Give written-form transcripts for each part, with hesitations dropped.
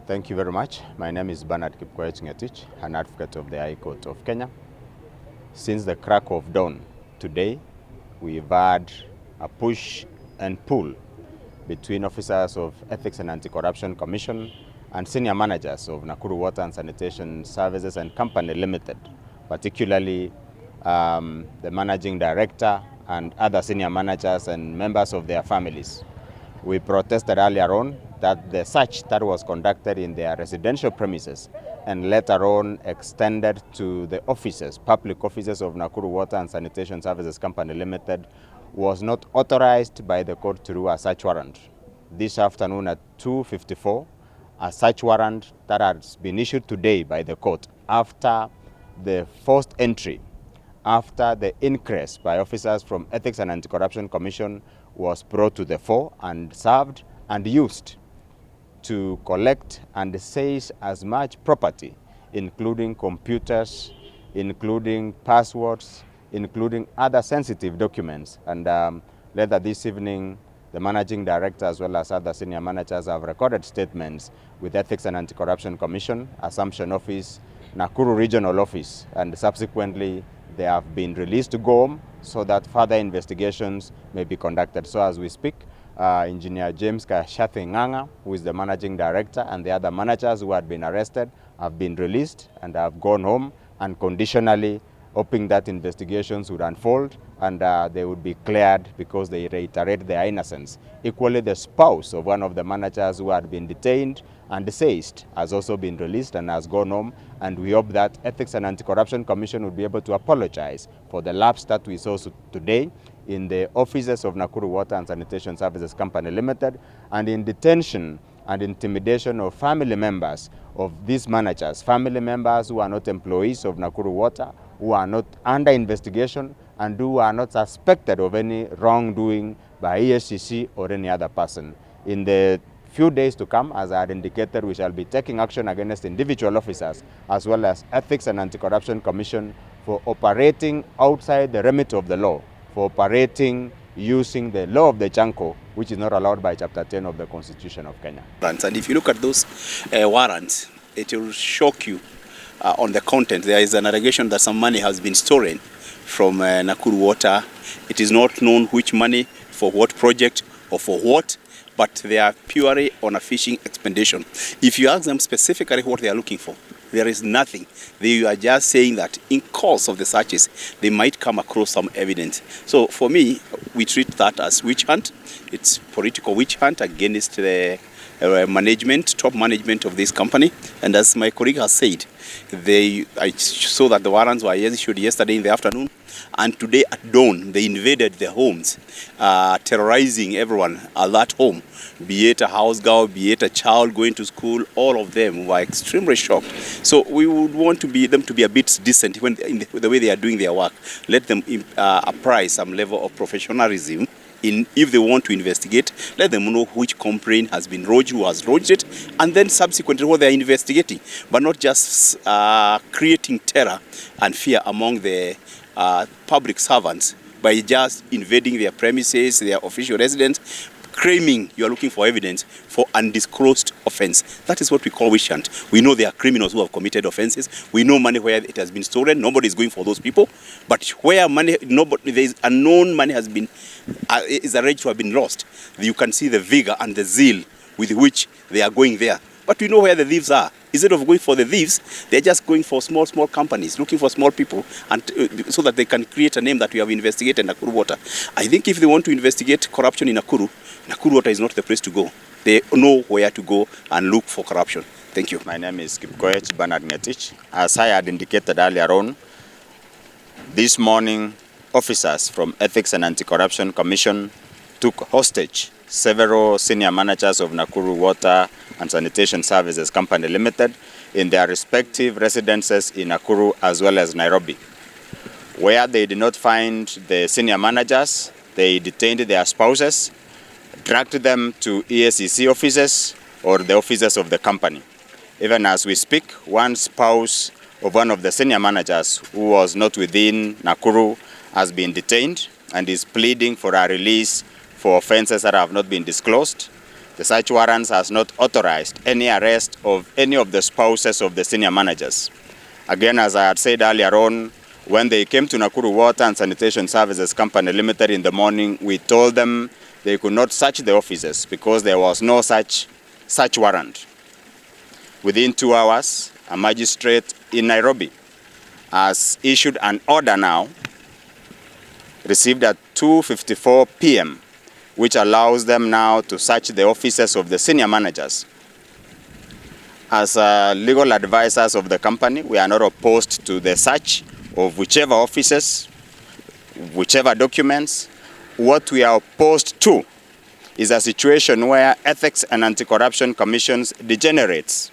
Thank you very much. My name is Gachathi, an advocate of the High Court of Kenya. Since the crack of dawn today, we've had a push and pull between officers of Ethics and Anti-Corruption Commission and senior managers of Nakuru Water and Sanitation Services and Company Limited, particularly the managing director and other senior managers and members of their families. We protested earlier on that the search that was conducted in their residential premises and later on extended to the offices, public offices of Nakuru Water and Sanitation Services Company Limited was not authorized by the court through a search warrant. This afternoon at 2:54, a search warrant that has been issued today by the court after the forced entry, after the inquest by officers from Ethics and Anti-Corruption Commission was brought to the fore and served and used to collect and seize as much property, including computers, including passwords, including other sensitive documents. And later this evening, the managing director as well as other senior managers have recorded statements with Ethics and Anti-Corruption Commission, Assumption Office, Nakuru Regional Office, and subsequently they have been released to go home so that further investigations may be conducted. So as we speak, Engineer James Ng'ang'a, who is the managing director, and the other managers who had been arrested have been released and have gone home, and conditionally hoping that investigations would unfold and they would be cleared because they reiterate their innocence. Equally, the spouse of one of the managers who had been detained and seized has also been released and has gone home, and we hope that Ethics and Anti-Corruption Commission would be able to apologize for the lapse that we saw today in the offices of Nakuru Water and Sanitation Services Company Limited, and in detention and intimidation of family members of these managers, family members who are not employees of Nakuru Water, who are not under investigation, and who are not suspected of any wrongdoing by EACC or any other person. In the few days to come, as I had indicated, we shall be taking action against individual officers as well as Ethics and Anti-Corruption Commission for operating outside the remit of the law, for operating using the law of the Janko, which is not allowed by Chapter 10 of the Constitution of Kenya. And if you look at those warrants, it will shock you on the content. There is an allegation that some money has been stolen from Nakuru Water. It is not known which money, for what project or for what, but they are purely on a fishing expedition. If you ask them specifically what they are looking for, there is nothing. They are just saying that in course of the searches, they might come across some evidence. So for me, we treat that as witch hunt. It's political witch hunt against the management, top management of this company. And as my colleague has said, I saw that the warrants were issued yesterday in the afternoon, and today at dawn they invaded the homes, terrorizing everyone at that home, be it a house girl, be it a child going to school. All of them were extremely shocked. So we would want them to be a bit decent when in the way they are doing their work. Let them apprise some level of professionalism. If they want to investigate, let them know which complaint has been lodged, who has lodged it, and then subsequently what they are investigating, but not just creating terror and fear among the public servants by just invading their premises, their official residence, claiming you are looking for evidence for undisclosed offense. That is what we call witch hunt. We know there are criminals who have committed offenses. We know money where it has been stolen. Nobody is going for those people. But where money, there is unknown money has been, is alleged to have been lost. You can see the vigor and the zeal with which they are going there. But we know where the thieves are. Instead of going for the thieves, they're just going for small companies, looking for small people, and so that they can create a name that we have investigated Nakuru Water. I think if they want to investigate corruption in Nakuru Water is not the place to go. They know where to go and look for corruption. Thank you. My name is Gachathi. As I had indicated earlier on, this morning officers from Ethics and Anti-Corruption Commission took hostage several senior managers of Nakuru Water and Sanitation Services Company Limited in their respective residences in Nakuru as well as Nairobi. Where they did not find the senior managers, they detained their spouses, dragged them to EACC offices or the offices of the company. Even as we speak, one spouse of one of the senior managers who was not within Nakuru has been detained and is pleading for a release for offenses that have not been disclosed. The search warrants has not authorized any arrest of any of the spouses of the senior managers. Again, as I had said earlier on, when they came to Nakuru Water and Sanitation Services Company Limited in the morning, we told them they could not search the offices because there was no such warrant. Within 2 hours, a magistrate in Nairobi has issued an order now, received at 2:54 p.m., which allows them now to search the offices of the senior managers. As legal advisors of the company, we are not opposed to the search of whichever offices, whichever documents. What we are opposed to is a situation where Ethics and Anti-Corruption Commissions degenerates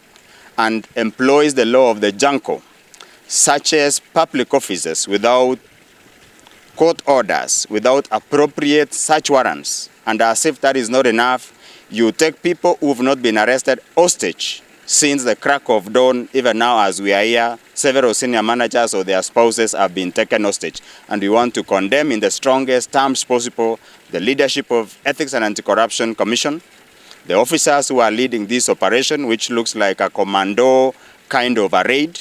and employs the law of the junco, such as public offices without court orders, without appropriate search warrants. And as if that is not enough, you take people who have not been arrested hostage since the crack of dawn. Even now as we are here, several senior managers or their spouses have been taken hostage. And we want to condemn in the strongest terms possible the leadership of Ethics and Anti-Corruption Commission, the officers who are leading this operation, which looks like a commando kind of a raid.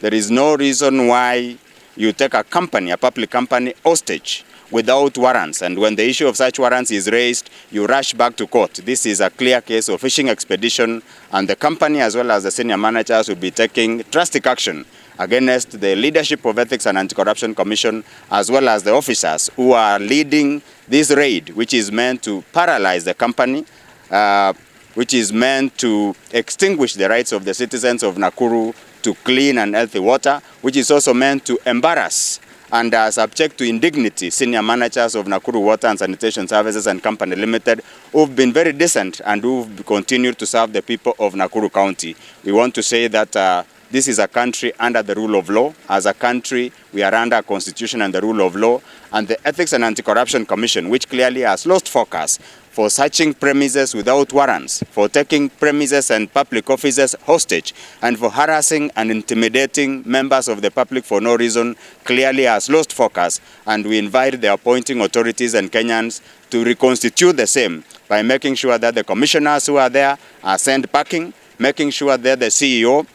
There is no reason why you take a company, a public company, hostage without warrants. And when the issue of such warrants is raised, you rush back to court. This is a clear case of fishing expedition, and the company as well as the senior managers will be taking drastic action against the leadership of Ethics and Anti-Corruption Commission, as well as the officers who are leading this raid, which is meant to paralyze the company, which is meant to extinguish the rights of the citizens of Nakuru to clean and healthy water, which is also meant to embarrass and subject to indignity senior managers of Nakuru Water and Sanitation Services and Company Limited, who've been very decent and who've continued to serve the people of Nakuru County. We want to say that this is a country under the rule of law. As a country, we are under a constitution and the rule of law. And the Ethics and Anti-Corruption Commission, which clearly has lost focus for searching premises without warrants, for taking premises and public offices hostage, and for harassing and intimidating members of the public for no reason, clearly has lost focus. And we invite the appointing authorities and Kenyans to reconstitute the same by making sure that the commissioners who are there are sent packing, making sure that the CEO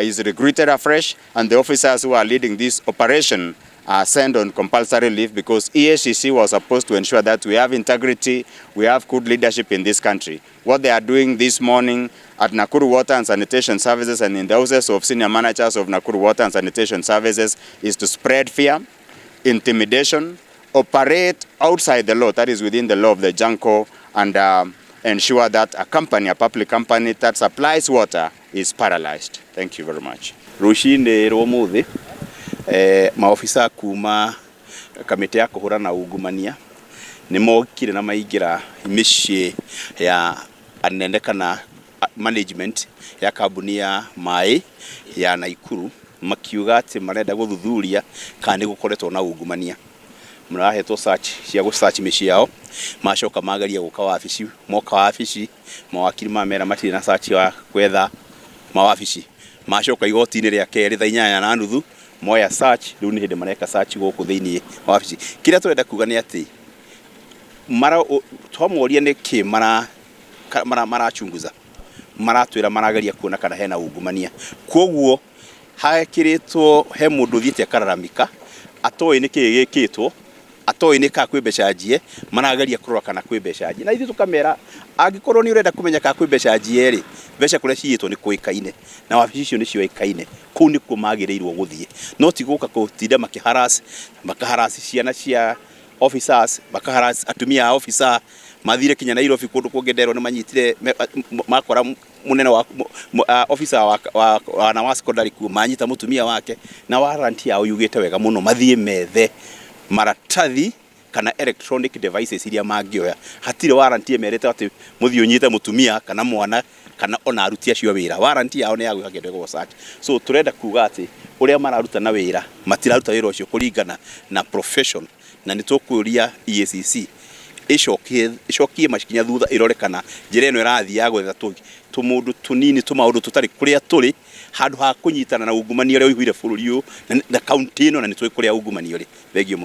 is recruited afresh, and the officers who are leading this operation are sent on compulsory leave, because EACC was supposed to ensure that we have integrity, we have good leadership in this country. What they are doing this morning at Nakuru Water and Sanitation Services and in the houses of senior managers of Nakuru Water and Sanitation Services is to spread fear, intimidation, operate outside the law, that is within the law of the junco, and ensure that a company, a public company that supplies water is paralyzed. Thank you very much. Rushine Romuthi, maofisa kuma kamiti ya kuhura na ungumania nimokire na maigira mishie ya anendeka na management ya kambuni ya mai ya Naikuru makiuga ati marenda guthuthuria kandi gukoretwo na ungumania. Murahetwo search cia gu search mishie yao, macoka magaria guka wabici, moka wabici mawakiri mamera matire na search wa kwetha mawabici, macoka igoti-inĩ rĩa kerĩ thaa 8:30 moya search, riu ni hindi mareka search guku thiini wabici. Kira turenda kuga ni ati twamoria ni ki marachunguza, maratwira marageria kuona kana hena ungumania. Koguo hakiritwo he mundu thiete akararamika atoi ni ki gikitwo, atoi ni ka kwibecajie, marageria kurora kana kwibecajie. Na ithu tukamera angikorwo ni urenda kumenya ka kwibecajie ri, beca kuria ciitwo ni kuikaine na wabici icio ni cioikaine, kuu ni ku magireirwo guthie, no ti guka kutinda makaharasi ciana cia officers, makaharasi atumia officer mathire kinya Nairobi kundu kungenderwo ni manyitire makora munene wa officer wa NAWASSCO ndari ku manyita mutumia wake, na warranty yao yugite wega muno mathie methe maratathi kana electronic devices iria mangioya. Hatire warranty emerete ati muthio nyite mutumia kana mwana kana ona aruti acio wira. Warranty yao ni yagu hakende go search. So turenda kuga ati uria mararuta na wira matiraruta wira ucio kuringana na profession, na nitukuria EACC icokie macikinya thutha irore kana njira eno irathi ya gwetha tumundu tunini tumaundu tutari kuria turi handu ha kunyitana na ungumania uria uiguire bururi uyu na county ino, na nitwe kuria ungumania uri. Thengio muno.